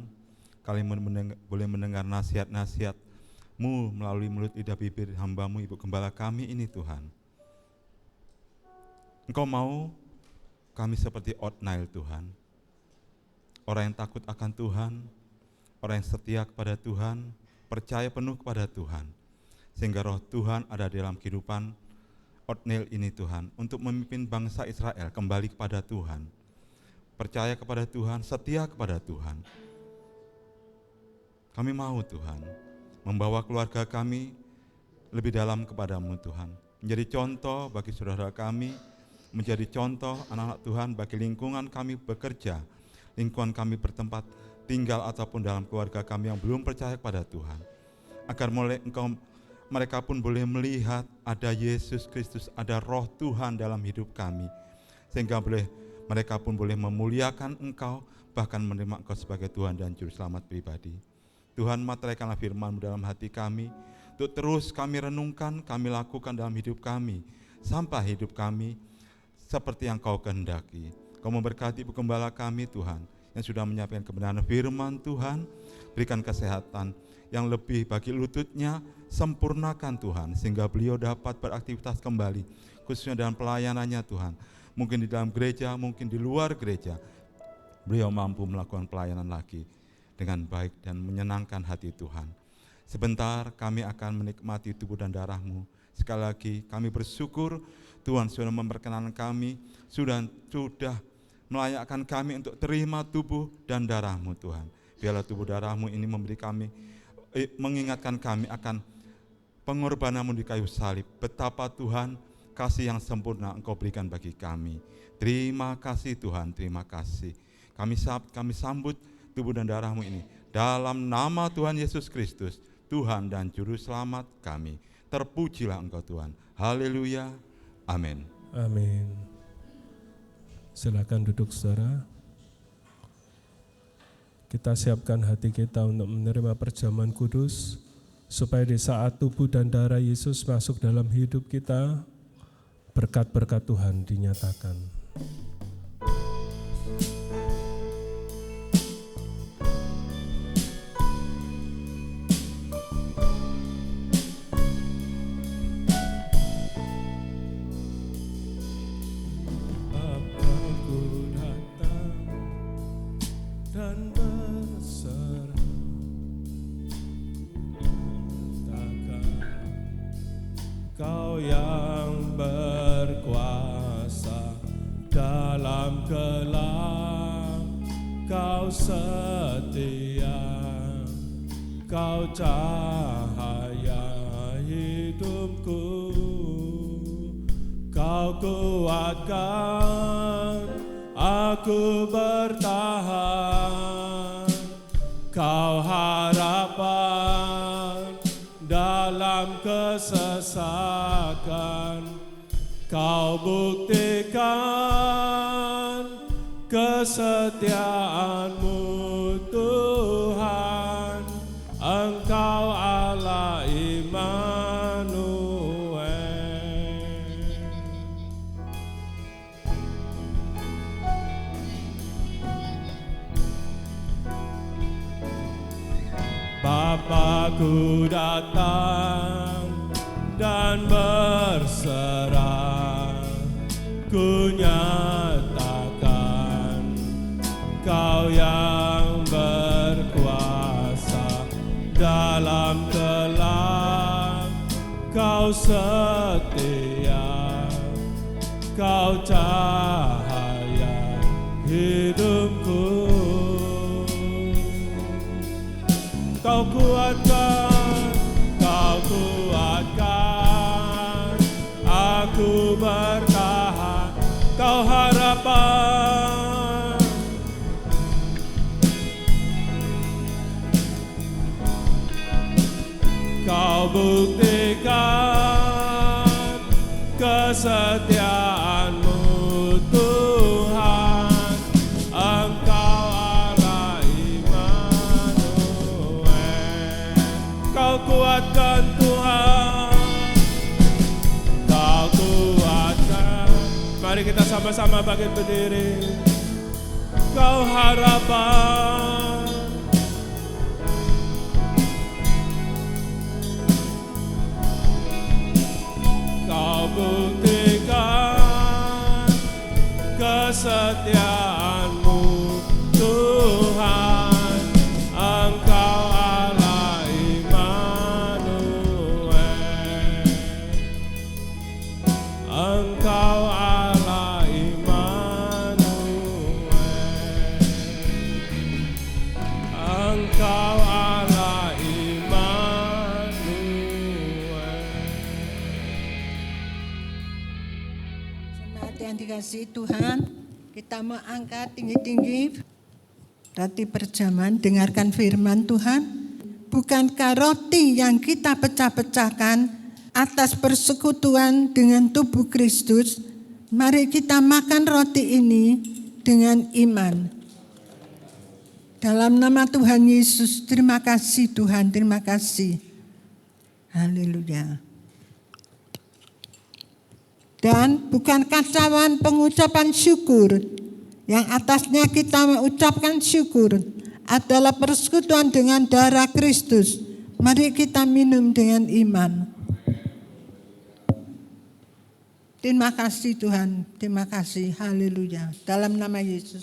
kami boleh mendengar nasihat-nasihat-Mu melalui mulut lidah bibir hamba-Mu, Ibu Gembala kami ini Tuhan. Engkau mau kami seperti Othniel Tuhan, orang yang takut akan Tuhan, orang yang setia kepada Tuhan, percaya penuh kepada Tuhan, sehingga roh Tuhan ada dalam kehidupan Othniel ini Tuhan, untuk memimpin bangsa Israel kembali kepada Tuhan, percaya kepada Tuhan, setia kepada Tuhan. Kami mau Tuhan, membawa keluarga kami lebih dalam kepadamu Tuhan, menjadi contoh bagi saudara kami, menjadi contoh anak-anak Tuhan bagi lingkungan kami bekerja, lingkungan kami bertempat tinggal ataupun dalam keluarga kami yang belum percaya kepada Tuhan, agar mereka pun boleh melihat ada Yesus Kristus, ada roh Tuhan dalam hidup kami, sehingga mereka pun boleh memuliakan Engkau, bahkan menerima Engkau sebagai Tuhan dan Juru Selamat pribadi. Tuhan, materaikanlah firman-Mu dalam hati kami, untuk terus kami renungkan, kami lakukan dalam hidup kami, sampai hidup kami seperti yang Kau kehendaki. Kau memberkati Ibu Gembala kami Tuhan, yang sudah menyampaikan kebenaran firman Tuhan, berikan kesehatan yang lebih bagi lututnya, sempurnakan Tuhan, sehingga beliau dapat beraktivitas kembali, khususnya dalam pelayanannya Tuhan, mungkin di dalam gereja, mungkin di luar gereja, beliau mampu melakukan pelayanan lagi dengan baik dan menyenangkan hati Tuhan. Sebentar kami akan menikmati tubuh dan darah-Mu. Sekali lagi kami bersyukur Tuhan sudah memperkenankan kami, sudah melayakkan kami untuk terima tubuh dan darah-Mu Tuhan. Biarlah tubuh darah-Mu ini mengingatkan kami akan pengorbanan-Mu di kayu salib. Betapa Tuhan kasih yang sempurna Engkau berikan bagi kami. Terima kasih Tuhan, terima kasih. Kami sambut tubuh dan darah-Mu ini dalam nama Tuhan Yesus Kristus, Tuhan dan Juru Selamat kami. Terpujilah Engkau Tuhan. Haleluya. Amin. Amin. Silakan duduk saudara. Kita siapkan hati kita untuk menerima perjamuan kudus, supaya di saat tubuh dan darah Yesus masuk dalam hidup kita, berkat-berkat Tuhan dinyatakan. Kau yang berkuasa dalam gelap, Kau setia, Kau cahaya hidupku, Kau kuatkan aku bertahan, Kau harapan dalam kesesakan, Kau buktikan kesetiaan-Mu Tuhan, Engkau Allah Immanuel. Bapa-Ku datang dan berserah, ku nyatakan Kau yang berkuasa dalam gelap, Kau setia, Kau cahaya hidupku, Kau kuatkan aku bertahan, Kau harapan Kau buktikan kesetiaan-Mu Tuhan, Engkau Allah Immanuel. Kau kuatkan Tuhan Mari kita sama-sama bangkit berdiri. Kau harapan, Kau buktikan kesetiaan-Mu Tuhan, Engkau Allah Immanuel, Engkau Allah Immanuel, Engkau Allah Immanuel. Jemaat yang dikasihi Tuhan, kita mau angkat tinggi-tinggi roti perjamuan, dengarkan firman Tuhan. Bukankah roti yang kita pecah-pecahkan atas persekutuan dengan tubuh Kristus? Mari kita makan roti ini dengan iman. Dalam nama Tuhan Yesus, terima kasih Tuhan, terima kasih. Haleluya. Dan bukankah cawan pengucapan syukur yang atasnya kita mengucapkan syukur adalah persekutuan dengan darah Kristus. Mari kita minum dengan iman. Terima kasih Tuhan, terima kasih. Haleluya. Dalam nama Yesus.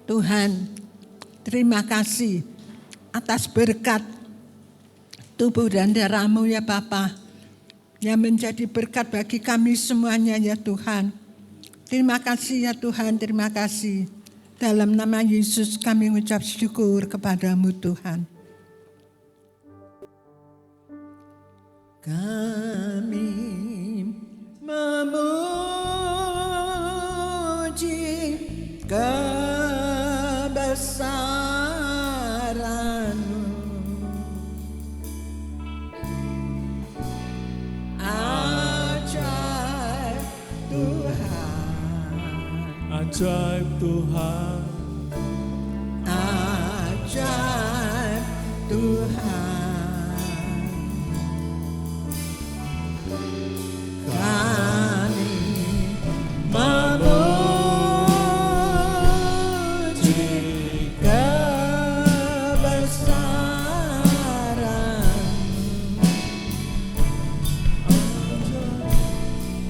Tuhan, terima kasih atas berkat tubuh dan darah-Mu ya Bapa, yang menjadi berkat bagi kami semuanya ya Tuhan. Terima kasih ya Tuhan, terima kasih. Dalam nama Yesus kami mengucap syukur kepada-Mu Tuhan. Kami memuji kebesaran-Mu. Ajaib Tuhan, Ajaib Tuhan, ajaib Tuhan. Kami memuji kebesaran,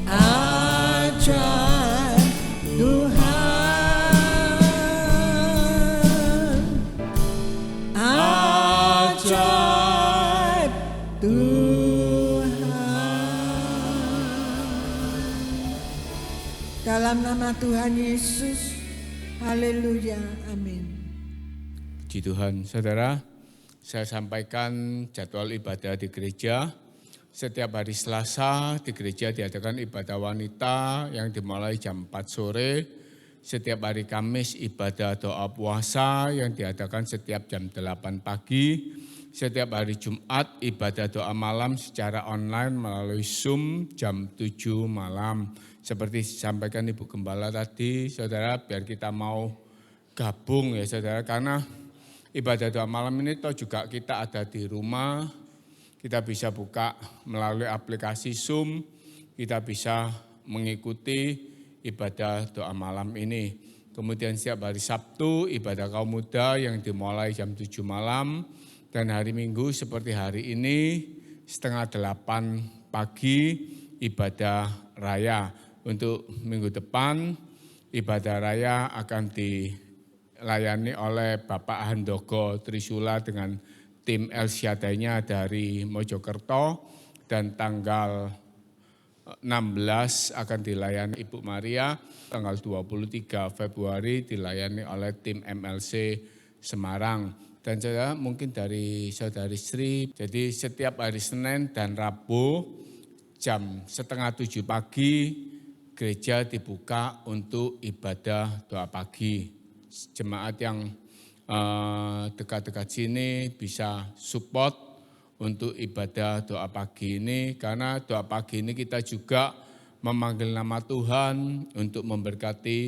ajaib Tuhan, ajaib Tuhan. Dalam nama Tuhan Yesus, haleluya, amin. Puji Tuhan, saudara, saya sampaikan jadwal ibadah di gereja. Setiap hari Selasa di gereja diadakan ibadah wanita yang dimulai jam 4 sore. Setiap hari Kamis ibadah doa puasa yang diadakan setiap jam 8 pagi. Setiap hari Jumat ibadah doa malam secara online melalui Zoom jam 7 malam. Seperti disampaikan Ibu Gembala tadi, saudara, biar kita mau gabung ya saudara, karena ibadah doa malam ini toh juga kita ada di rumah, kita bisa buka melalui aplikasi Zoom, kita bisa mengikuti ibadah doa malam ini. Kemudian setiap hari Sabtu ibadah kaum muda yang dimulai jam 7 malam, dan hari Minggu seperti hari ini 7:30 pagi ibadah raya. Untuk minggu depan ibadah raya akan dilayani oleh Bapak Handoko Trisula dengan tim El Shaddai-nya dari Mojokerto, dan tanggal 16 akan dilayani Ibu Maria, tanggal 23 Februari dilayani oleh tim MLC Semarang. Dan saudara mungkin dari saudari Sri, jadi setiap hari Senin dan Rabu jam 6:30 pagi gereja dibuka untuk ibadah doa pagi. Jemaat yang dekat-dekat sini bisa support untuk ibadah doa pagi ini, karena doa pagi ini kita juga memanggil nama Tuhan untuk memberkati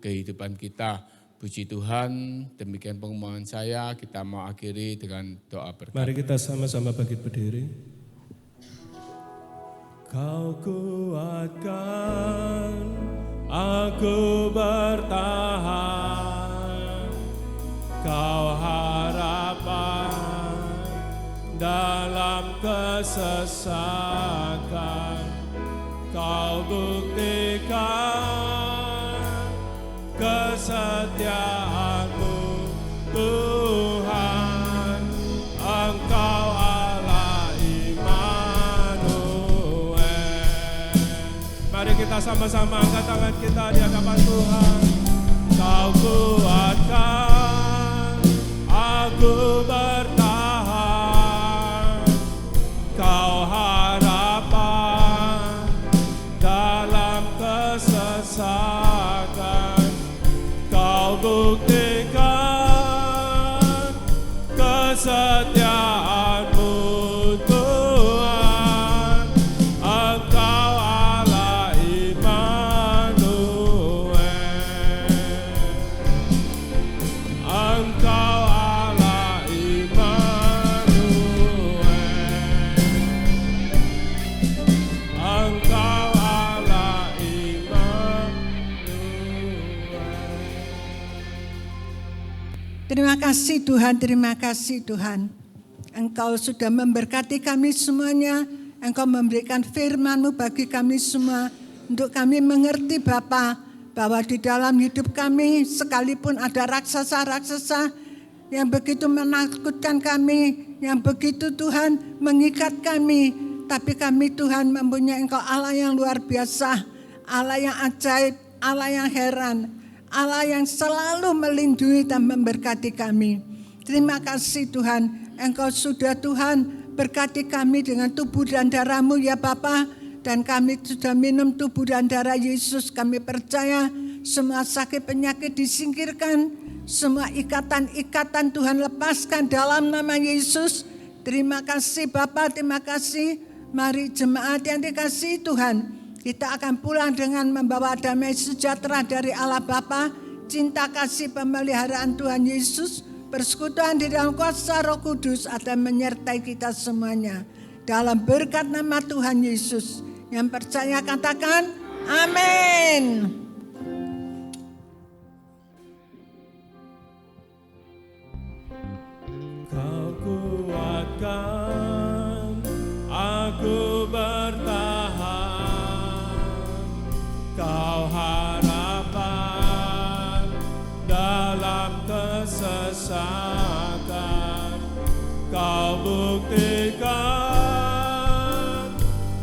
kehidupan kita. Puji Tuhan, demikian pengumuman saya. Kita mau akhiri dengan doa berkat. Mari kita sama-sama bangkit berdiri. Kau kuatkan aku bertahan, Kau harapan dalam kesesakan, Kau buktikan kesetiaan-Mu Tuhan, Engkau Allah Immanuel. Mari kita sama-sama angkat tangan kita di hadapan Tuhan. Kau kuatkan aku bertahan, Kau harapan dalam kesesakan, Kau buktikan kesetiaan-Mu Tuhan, Engkau Allah Immanuel, Engkau Allah Immanuel, Engkau Allah Immanuel. Terima kasih Tuhan, terima kasih Tuhan. Engkau sudah memberkati kami semuanya. Engkau memberikan firman-Mu bagi kami semua. Untuk kami mengerti Bapa, bahwa di dalam hidup kami sekalipun ada raksasa-raksasa yang begitu menakutkan kami, yang begitu Tuhan mengikat kami. Tapi kami Tuhan mempunyai Engkau Allah yang luar biasa, Allah yang ajaib, Allah yang heran, Allah yang selalu melindungi dan memberkati kami. Terima kasih Tuhan, Engkau sudah Tuhan berkati kami dengan tubuh dan darah-Mu ya Bapa. Dan kami sudah minum tubuh dan darah Yesus. Kami percaya semua sakit penyakit disingkirkan, semua ikatan-ikatan Tuhan lepaskan dalam nama Yesus. Terima kasih Bapa, terima kasih. Mari jemaat yang dikasihi Tuhan, kita akan pulang dengan membawa damai sejahtera dari Allah Bapa, cinta kasih pemeliharaan Tuhan Yesus, persekutuan di dalam kuasa Roh Kudus akan menyertai kita semuanya. Dalam berkat nama Tuhan Yesus, yang percaya katakan amin. Kau kuatkan aku bertahan, Kau harapan dalam kesesakan, Kau buktikan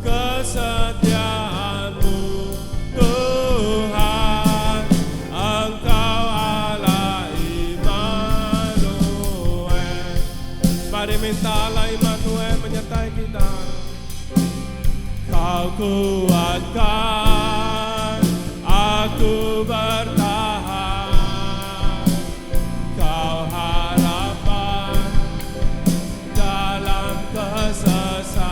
kesetiaan-Mu Tuhan, Engkau Allah Immanuel. Mari minta Allah Immanuel menyertai kita. Kau kuatkan aku bertahan, Kau harapan dalam kesesakan,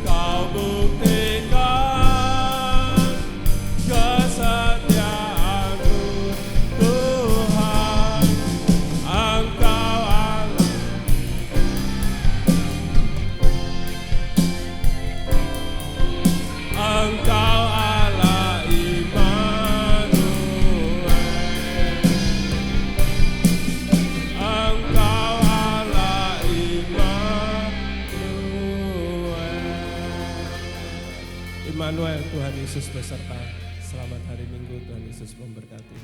Kau buktikan kesetiaan-Mu Tuhan, Engkau Allah. Engkau Allah Immanuel, Engkau Allah Immanuel. Immanuel, Tuhan Yesus beserta. Selamat hari Minggu, Tuhan Yesus memberkati.